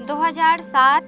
2007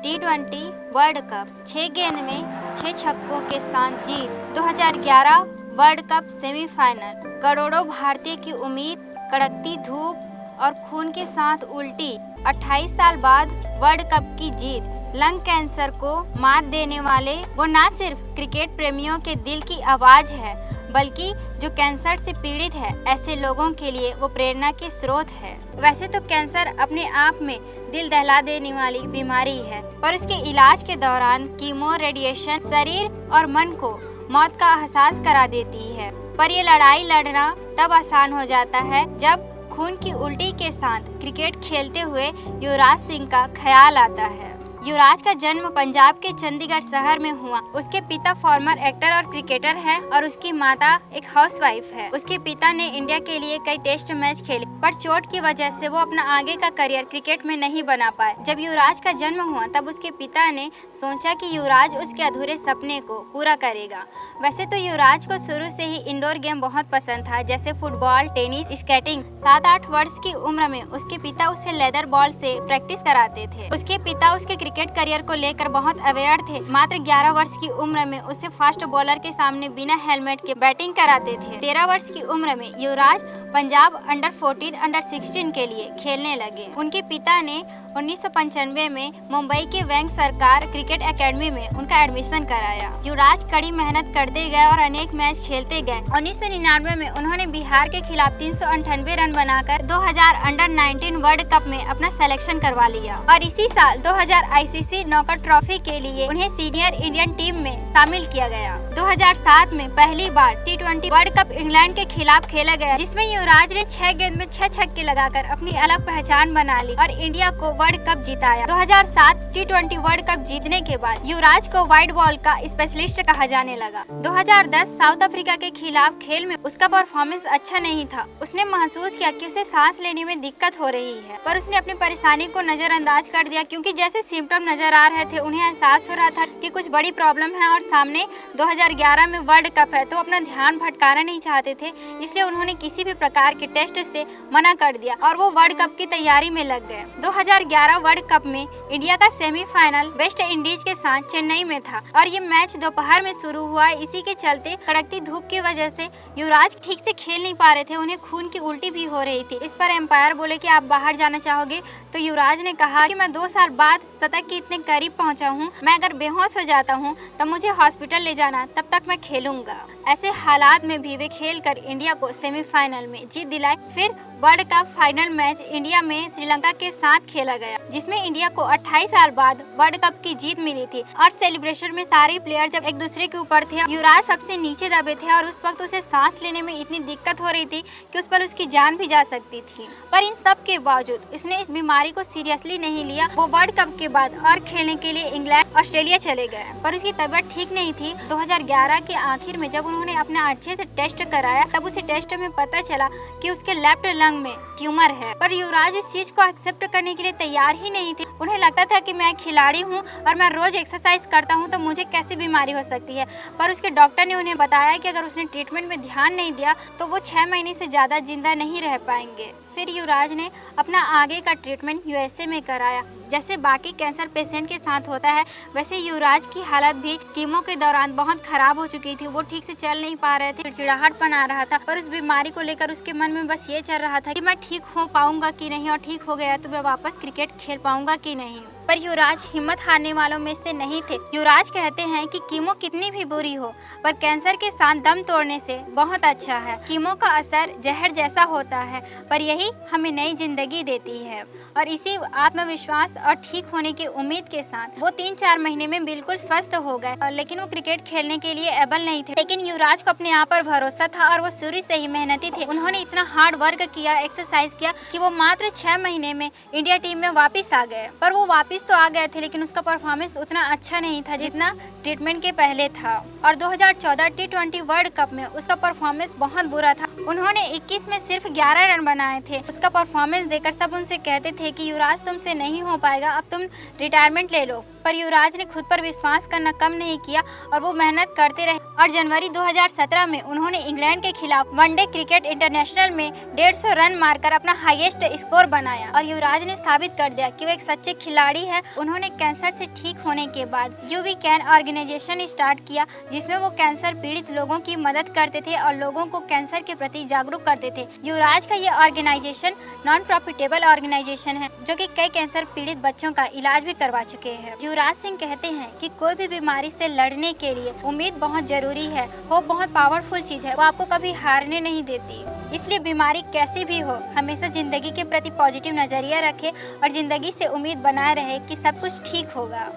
टी20 world cup 6 गेंद में 6 छक्कों के साथ जीत। 2011 वर्ल्ड कप सेमीफाइनल करोड़ों भारतीय की उम्मीद कड़कती धूप और खून के साथ उल्टी। 28 साल बाद वर्ल्ड कप की जीत। लंग कैंसर को मात देने वाले वो न सिर्फ क्रिकेट प्रेमियों के दिल की आवाज है, बल्कि जो कैंसर से पीड़ित है ऐसे लोगों के लिए वो प्रेरणा के स्रोत है। वैसे तो कैंसर अपने आप में दिल दहला देने वाली बीमारी है, पर उसके इलाज के दौरान कीमो रेडिएशन शरीर और मन को मौत का एहसास करा देती है। पर ये लड़ाई लड़ना तब आसान हो जाता है जब खून की उल्टी के साथ क्रिकेट खेलते हुए युवराज सिंह का ख्याल आता है। युवराज का जन्म पंजाब के चंडीगढ़ शहर में हुआ। उसके पिता फॉर्मर एक्टर और क्रिकेटर है और उसकी माता एक हाउसवाइफ है। उसके पिता ने इंडिया के लिए कई टेस्ट मैच खेले, पर चोट की वजह से वो अपना आगे का करियर क्रिकेट में नहीं बना पाए। जब युवराज का जन्म हुआ तब उसके पिता ने सोचा कि युवराज उसके अधूरे सपने को पूरा करेगा। वैसे तो युवराज को शुरू से ही इंडोर गेम बहुत पसंद था, जैसे फुटबॉल, टेनिस, स्केटिंग। 7-8 वर्ष की उम्र में उसके पिता उसे लेदर बॉल से प्रैक्टिस कराते थे। उसके पिता उसके क्रिकेट करियर को लेकर बहुत अवेयर थे। मात्र 11 वर्ष की उम्र में उसे फास्ट बॉलर के सामने बिना हेलमेट के बैटिंग कराते थे। 13 वर्ष की उम्र में युवराज पंजाब अंडर 14, अंडर 16 के लिए खेलने लगे। उनके पिता ने 1995 में मुंबई के बैंक सरकार क्रिकेट एकेडमी में उनका एडमिशन कराया। युवराज कड़ी मेहनत करते गए और अनेक मैच खेलते गए। 1999 में उन्होंने बिहार के खिलाफ 398 रन बनाकर 2000 अंडर 19 वर्ल्ड कप में अपना सिलेक्शन करवा लिया और इसी साल 2000 आईसीसी नॉकआउट ट्रॉफी के लिए उन्हें सीनियर इंडियन टीम में शामिल किया गया। 2007 में पहली बार टी20 वर्ल्ड कप इंग्लैंड के खिलाफ खेला गया, जिसमें युवराज ने 6 गेंद में 6 छक्के लगाकर अपनी अलग पहचान बना ली और इंडिया को वर्ल्ड कप जिताया। 2007 टी20 वर्ल्ड कप जीतने के बाद युवराज को वाइड बॉल का स्पेशलिस्ट कहा जाने लगा। 2010 साउथ अफ्रीका के खिलाफ खेल में उसका परफॉर्मेंस अच्छा नहीं था। उसने महसूस किया कि उसे सांस लेने में दिक्कत हो रही है, पर उसने अपनी परेशानी को नजरअंदाज कर दिया, क्योंकि जैसे सिम्टम नजर आ रहे थे उन्हें एहसास हो रहा था कि कुछ बड़ी प्रॉब्लम है और सामने 2011 में वर्ल्ड कप है, तो अपना ध्यान भटकाना नहीं चाहते थे। इसलिए उन्होंने किसी भी प्रकार के टेस्ट से मना कर दिया और वो वर्ल्ड कप की तैयारी में लग गए। 2011 वर्ल्ड कप में इंडिया का सेमीफाइनल वेस्ट इंडीज के साथ चेन्नई में था और ये मैच दोपहर में शुरू हुआ। इसी के चलते कड़कती धूप की वजह से युवराज ठीक से खेल नहीं पा रहे थे, उन्हें खून की उल्टी भी हो रही थी। इस पर एम्पायर बोले कि आप बाहर जाना चाहोगे, तो युवराज ने कहा कि मैं 2 साल बाद शतक के इतने करीब पहुंचा हूं, मैं अगर बेहोश हो जाता हूं तो मुझे हॉस्पिटल ले जाना, तब तक मैं खेलूंगा। ऐसे हालात में भी वे खेलकर इंडिया को सेमीफाइनल में जीत दिलाए। फिर world cup final match India में श्रीलंका के साथ खेला गया, जिसमें इंडिया को 28 साल बाद वर्ल्ड कप की जीत मिली थी और सेलिब्रेशन में सारे प्लेयर जब एक दूसरे के ऊपर थे, युवराज सबसे नीचे दबे थे और उस वक्त उसे सांस लेने में इतनी दिक्कत हो रही थी कि उस पर उसकी जान भी जा सकती थी। पर इन सब के बावजूद इसने इस बीमारी को सीरियसली नहीं लिया। वो वर्ल्ड कप के बाद और खेलने के लिए इंग्लैंड, ऑस्ट्रेलिया चले गए, पर उसकी तबीयत ठीक नहीं थी। 2011 के आखिर में जब उन्होंने अपना अच्छे से टेस्ट कराया, तब उसे टेस्ट में पता चला कि उसके लेफ्ट लंग में ट्यूमर है। पर युवराज इस चीज को एक्सेप्ट करने के लिए तैयार ही नहीं थे। उन्हें लगता था कि मैं खिलाड़ी हूं और मैं रोज एक्सरसाइज करता हूं, तो मुझे कैसी बीमारी हो सकती है। पर उसके डॉक्टर ने उन्हें बताया कि अगर उसने ट्रीटमेंट में ध्यान नहीं दिया तो वो 6 महीने से ज्यादा जिंदा नहीं रह पाएंगे। फिर युवराज ने अपना आगे का ट्रीटमेंट यूएसए में कराया। जैसे बाकी कैंसर पेशेंट के साथ होता है, वैसे युवराज की हालत भी कीमो के दौरान बहुत खराब हो चुकी थी। वो ठीक से चल नहीं पा रहे थे, चिड़चिड़ाहटपन आ रहा था, और उस बीमारी को लेकर उसके मन में बस ये चल रहा था कि मैं ठीक हो पाऊंगा कि नहीं, और ठीक हो गया तो मैं वापस क्रिकेट खेल पाऊंगा कि नहीं। पर युवराज हिम्मत हारने वालों में से नहीं थे। युवराज कहते हैं कि कीमो कितनी भी बुरी हो, पर कैंसर के साथ दम तोड़ने से बहुत अच्छा है। कीमो का असर जहर जैसा होता है, पर यही हमें नई जिंदगी देती है। और इसी आत्मविश्वास और ठीक होने की उम्मीद के साथ वो 3-4 महीने में बिल्कुल स्वस्थ हो गए। और लेकिन वो क्रिकेट खेलने के लिए एबल नहीं थे। लेकिन युवराज को अपने आप पर भरोसा था और वो शुरू से ही मेहनती थे। उन्होंने इतना हार्ड वर्क किया, एक्सरसाइज किया कि वो मात्र 6 महीने में इंडिया टीम में वापिस आ गए। पर वो वापिस तो आ गए थे, लेकिन उसका परफॉर्मेंस उतना अच्छा नहीं था जितना ट्रीटमेंट के पहले था। और 2014 टी20 वर्ल्ड कप में उसका परफॉर्मेंस बहुत बुरा था। उन्होंने 21 में सिर्फ 11 रन बनाए थे। उसका परफॉर्मेंस देखकर सब उनसे कहते थे कि युवराज तुमसे नहीं हो पाएगा, अब तुम रिटायरमेंट ले लो। पर पर युवराज ने खुद पर विश्वास करना कम नहीं किया और वो मेहनत करते रहे और जनवरी 2017 में उन्होंने इंग्लैंड के खिलाफ वनडे क्रिकेट इंटरनेशनल में 150 रन मारकर अपना हाईएस्ट स्कोर बनाया और युवराज ने साबित कर दिया कि वो एक सच्चे खिलाड़ी है। उन्होंने कैंसर से ठीक होने के बाद वी कैन ऑर्गेनाइजेशन स्टार्ट किया, जिसमें वो कैंसर पीड़ित लोगों की मदद करते थे और लोगों को कैंसर के प्रति जागरूक करते थे। युवराज का ये ऑर्गेनाइजेशन नॉन प्रॉफिटेबल ऑर्गेनाइजेशन है जो कि कई कैंसर पीड़ित बच्चों का इलाज भी करवा चुके हैं। युवराज सिंह कहते हैं कि कोई भी बीमारी से लड़ने के लिए उम्मीद बहुत जरूरी है। होप बहुत पावरफुल चीज है, वो आपको कभी हारने नहीं देती। इसलिए बीमारी कैसी भी हो, हमेशा जिंदगी के प्रति पॉजिटिव नजरिया रखे और जिंदगी से उम्मीद बनाए रहे कि सब कुछ ठीक होगा।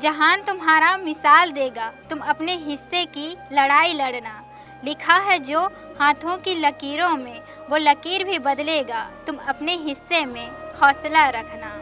जहान तुम्हारा मिसाल देगा, तुम अपने हिस्से की लड़ाई लड़ना। लिखा है जो हाथों की लकीरों में, वो लकीर भी बदलेगा, तुम अपने हिस्से में हौसला रखना।